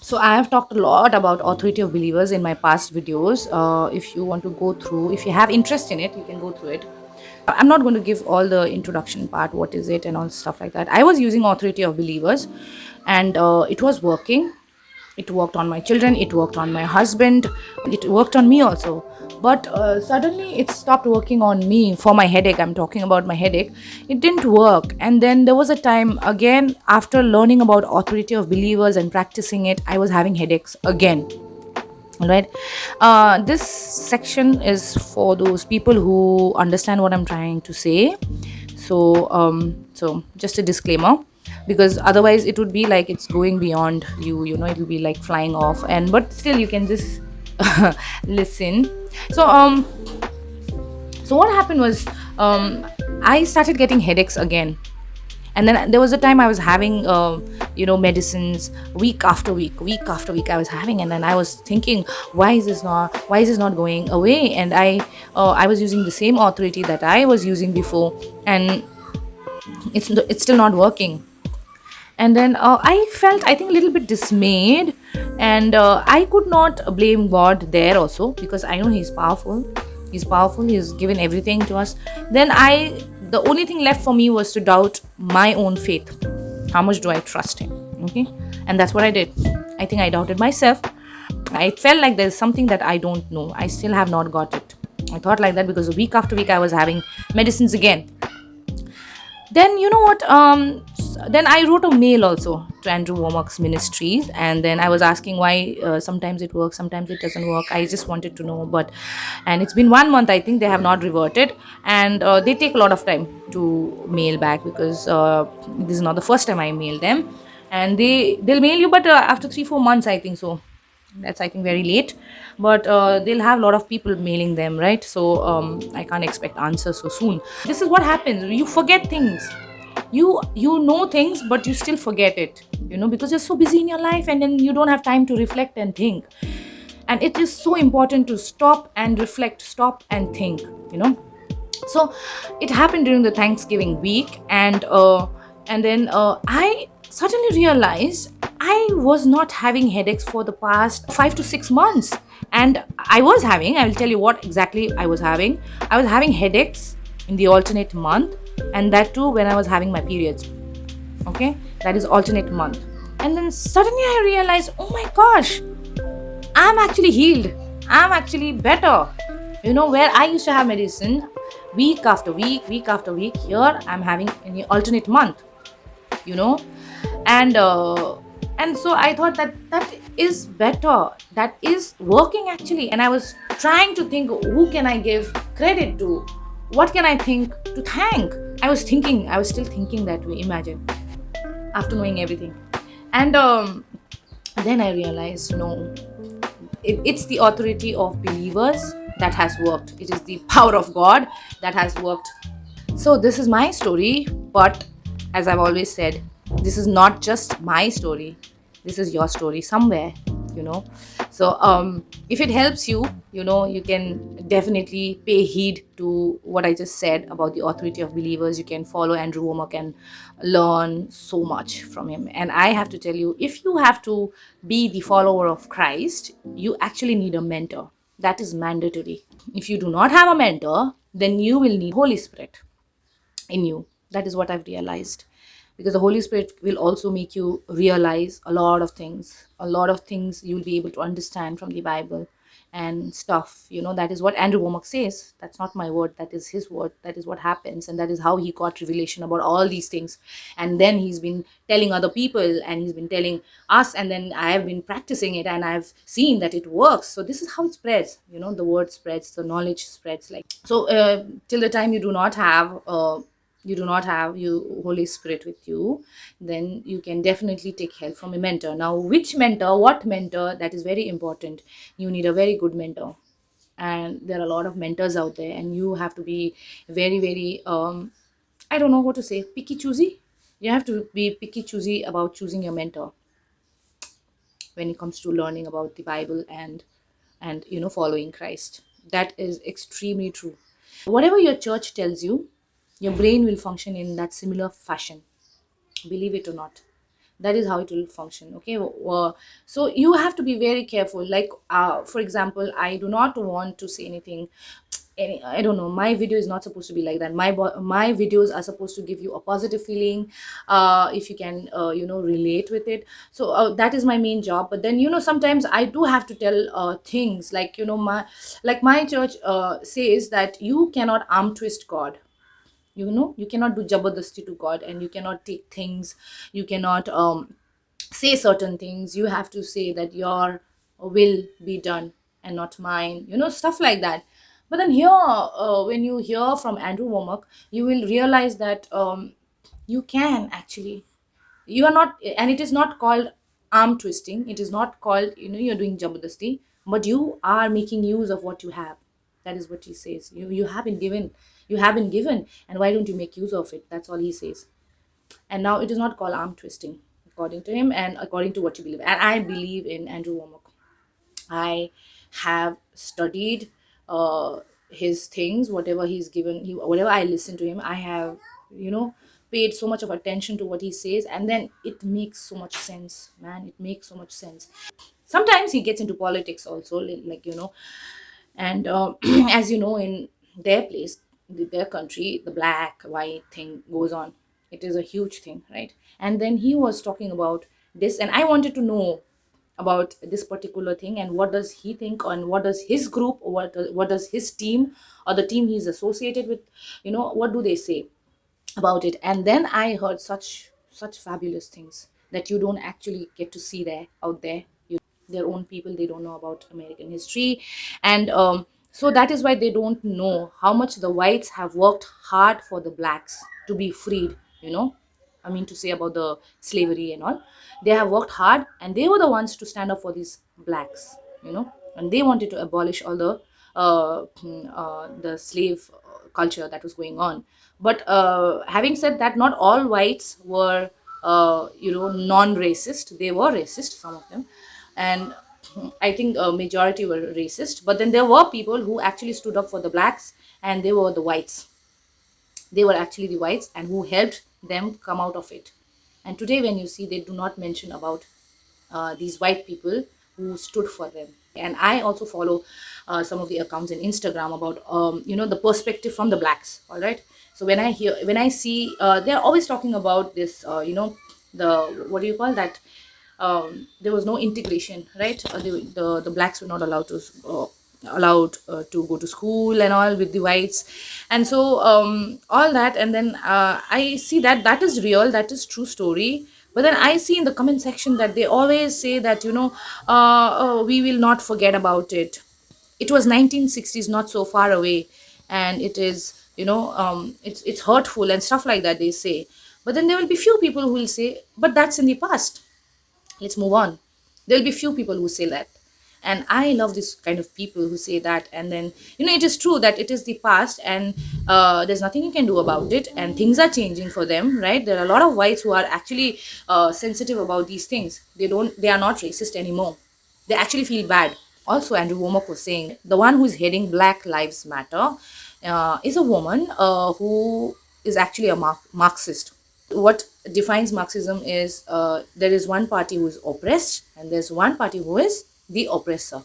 So I have talked a lot about authority of believers in my past videos. If you want to go through, if you have interest in it, you can go through it. I'm not going to give all the introduction part, what is it, and all stuff like that. I was using authority of believers, and it was working. It worked on my children, it worked on my husband, it worked on me also. But suddenly it stopped working on me for my headache. I'm talking about my headache. It didn't work. And then there was a time again, after learning about authority of believers and practicing it, I was having headaches again. All right. This section is for those people who understand what I'm trying to say. So just a disclaimer, because otherwise it would be like it's going beyond you. It'll be like flying off, and but still you can just listen. So um so what happened was, I started getting headaches again. And then there was a time I was having medicines week after week, week after week I was having. And then I was thinking, why is this not going away? And I was using the same authority that I was using before, and it's still not working. And then I felt, I think, a little bit dismayed. And I could not blame God there also, because I know he's powerful, he's given everything to us. Then the only thing left for me was to doubt my own faith. How much do I trust him? Okay. And that's what I did. I think I doubted myself. I felt like there's something that I don't know, I still have not got it. I thought like that, because week after week I was having medicines again. Then you know what, then I wrote a mail also to Andrew Womack's ministries, and then I was asking why sometimes it works, sometimes it doesn't work. I just wanted to know. But and it's been 1 month, I think. They have not reverted. And they take a lot of time to mail back, because this is not the first time I mail them. And they'll mail you, but after 3-4 months, I think. So that's, I think, very late. But they'll have a lot of people mailing them, right? So I can't expect answers so soon. This is what happens, you forget things. You know things, but you still forget it, because you're so busy in your life, and then you don't have time to reflect and think. And it is so important to stop and reflect, stop and think you know so it happened during the Thanksgiving week. And then I suddenly realized I was not having headaches for the past 5 to 6 months. And I will tell you what exactly I was having. I was having headaches in the alternate month, and that too when I was having my periods. Okay, that is alternate month. And then suddenly I realized, oh my gosh, I'm actually healed. I'm actually better. Where I used to have medicine week after week, week after week, here I'm having in the alternate month, you know. And so I thought that that is better. That is working actually. And I was trying to think, who can I give credit to? What can I think to thank? I was still thinking that way, imagine, after knowing everything. And then I realized, no, it's the authority of believers that has worked. It is the power of God that has worked. So this is my story, but as I've always said, this is not just my story. This is your story somewhere, you know. So if it helps you, you can definitely pay heed to what I just said about the authority of believers. You can follow Andrew Womack and learn so much from him. And I have to tell you, if you have to be the follower of Christ, you actually need a mentor. That is mandatory. If you do not have a mentor, then you will need Holy Spirit in you. That is what I've realized, because the Holy Spirit will also make you realize a lot of things. A lot of things you'll be able to understand from the Bible and stuff. That is what Andrew Womack says. That's not my word, that is his word. That is what happens, and that is how he got revelation about all these things. And then he's been telling other people, and he's been telling us, and then I have been practicing it, and I've seen that it works. So this is how it spreads. The word spreads, the knowledge spreads. Like so, till the time you do not have you Holy Spirit with you, then you can definitely take help from a mentor. Now, which mentor, what mentor, that is very important. You need a very good mentor. And there are a lot of mentors out there, and you have to be very, very I don't know what to say, picky choosy. You have to be picky choosy about choosing your mentor when it comes to learning about the Bible and following Christ. That is extremely true. Whatever your church tells you, your brain will function in that similar fashion, believe it or not. That is how it will function. Okay. So you have to be very careful. Like for example, I do not want to say anything, I don't know, my video is not supposed to be like that. My videos are supposed to give you a positive feeling, if you can relate with it. So that is my main job. But then sometimes I do have to tell things like my church says that you cannot arm twist God. You cannot do jabardasti to God, and you cannot take things, you cannot say certain things. You have to say that your will be done and not mine, stuff like that. But then here, when you hear from Andrew Womack, you will realize that you can actually, you are not, and it is not called arm twisting, it is not called you're doing jabardasti, but you are making use of what you have. That is what he says. You have been given, and why don't you make use of it? That's all he says. And now it is not called arm twisting, according to him and according to what you believe. And I believe in Andrew Womack. I have studied uh, his things, whatever he's given, whatever I listen to him, I have, you know, paid so much of attention to what he says, and then it makes so much sense, man. It makes so much sense. Sometimes he gets into politics also, like and as you know, in their place, their country, the black white thing goes on. It is a huge thing, right? And then he was talking about this, and I wanted to know about this particular thing, and what does he think, and what does his group, or what does his team, or the team he's associated with, what do they say about it. And then I heard such fabulous things that you don't actually get to see there out there. Their own people, they don't know about American history. And so that is why they don't know how much the whites have worked hard for the blacks to be freed. I mean, to say about the slavery and all, they have worked hard, and they were the ones to stand up for these blacks. And they wanted to abolish all the slave culture that was going on. But having said that, not all whites were non-racist. They were racist, some of them. And I think a majority were racist. But then there were people who actually stood up for the blacks, and they were the whites. They were actually the whites, and who helped them come out of it. And today, when you see, they do not mention about these white people who stood for them. And I also follow some of the accounts in Instagram about the perspective from the blacks. All right. So when I see, they're always talking about this, the, what do you call that, there was no integration, right? The blacks were not allowed to go to school and all with the whites. And so all that. And then I see that that is real, that is true story. But then I see in the comment section that they always say that we will not forget about it. It was 1960s, not so far away. And it is, it's hurtful and stuff like that, they say. But then there will be few people who will say, but that's in the past, let's move on. There'll be few people who say that. And I love this kind of people who say that. And then it is true that it is the past, and there's nothing you can do about it, and things are changing for them, right? There are a lot of whites who are actually sensitive about these things. They are not racist anymore. They actually feel bad. Also, Andrew Womack was saying the one who is heading Black Lives Matter is a woman who is actually a Marxist. What defines Marxism is, there is one party who is oppressed, and there's one party who is the oppressor.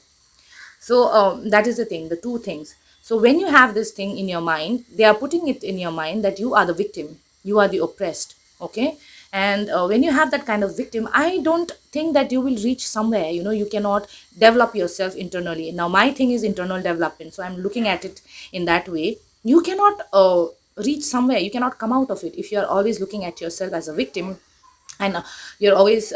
So that is the thing, the two things. So when you have this thing in your mind, they are putting it in your mind that you are the victim, you are the oppressed. Okay. And when you have that kind of victim, I don't think that you will reach somewhere. You cannot develop yourself internally. Now my thing is internal development, so I'm looking at it in that way. You cannot reach somewhere, you cannot come out of it if you're always looking at yourself as a victim. And you're always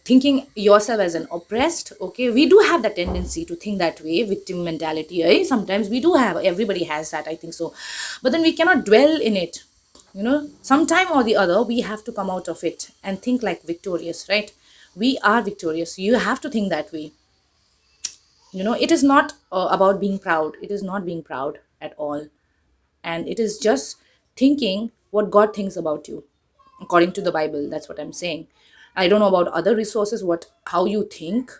thinking yourself as an oppressed. Okay, we do have the tendency to think that way, victim mentality, eh? Sometimes we do have, everybody has that, I think so. But then we cannot dwell in it. Sometime or the other we have to come out of it and think like victorious, right? We are victorious, you have to think that way. It is not about being proud, it is not being proud at all. And it is just thinking what God thinks about you, according to the Bible. That's what I'm saying. I don't know about other resources, what how you think,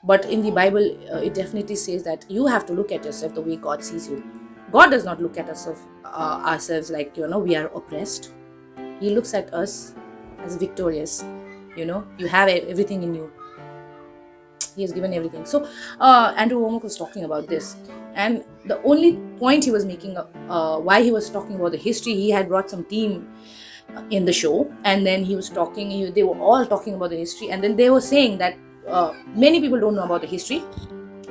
but in the Bible, it definitely says that you have to look at yourself the way God sees you. God does not look at ourselves like we are oppressed. He looks at us as victorious. You have everything in you. He has given everything. So Andrew Womack was talking about this, and the only point he was making, why he was talking about the history, he had brought some team in the show, and then he was talking, they were all talking about the history, and then they were saying that many people don't know about the history,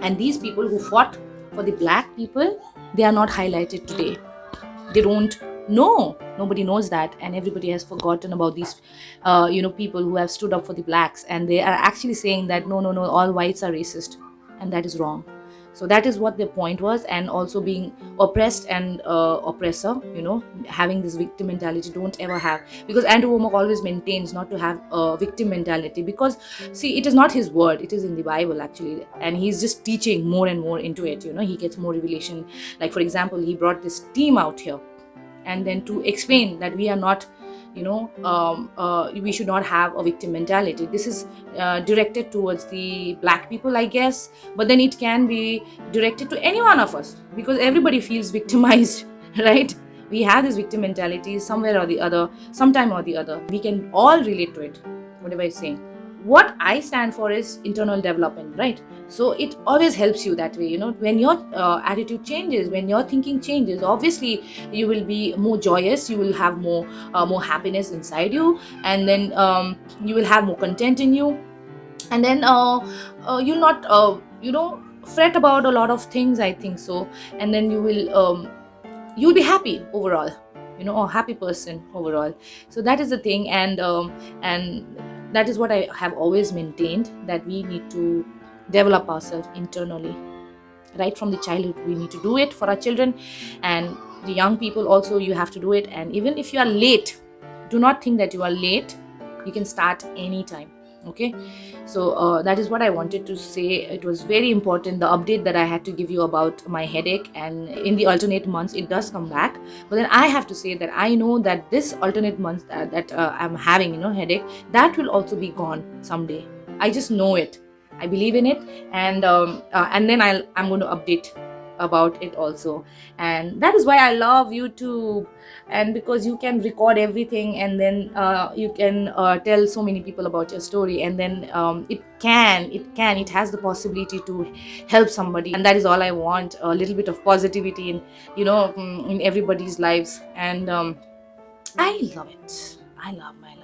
and these people who fought for the black people, they are not highlighted today. They don't know. Nobody knows that, and everybody has forgotten about these people who have stood up for the blacks, and they are actually saying that no, no, no, all whites are racist, and that is wrong. So that is what their point was. And also being oppressed and oppressor, having this victim mentality, don't ever have, because Andrew Womack always maintains not to have a victim mentality, because see, it is not his word, it is in the Bible actually, and he's just teaching more and more into it. He gets more revelation. Like for example, he brought this team out here, and then to explain that we are not, we should not have a victim mentality. This is directed towards the black people, I guess, but then it can be directed to any one of us, because everybody feels victimized right? We have this victim mentality somewhere or the other, sometime or the other. We can all relate to it, whatever I'm saying. What I stand for is internal development, right? So it always helps you that way. When your attitude changes, when your thinking changes, obviously you will be more joyous, you will have more happiness inside you, and then you will have more content in you, and then you'll not fret about a lot of things, I think so. And then you'll be happy overall, a happy person overall. So that is the thing. And that is what I have always maintained, that we need to develop ourselves internally. Right from the childhood, we need to do it for our children, and the young people also, you have to do it. And even if you are late, do not think that you are late. You can start anytime. Okay, so that is what I wanted to say. It was very important, the update that I had to give you about my headache. And in the alternate months it does come back, but then I have to say that I know that this alternate month that I'm having headache, that will also be gone someday. I just know it, I believe in it. And then I'm going to update about it also. And that is why I love YouTube, and because you can record everything, and then you can tell so many people about your story, and then it has the possibility to help somebody. And that is all I want, a little bit of positivity in everybody's lives. And I love it. I love my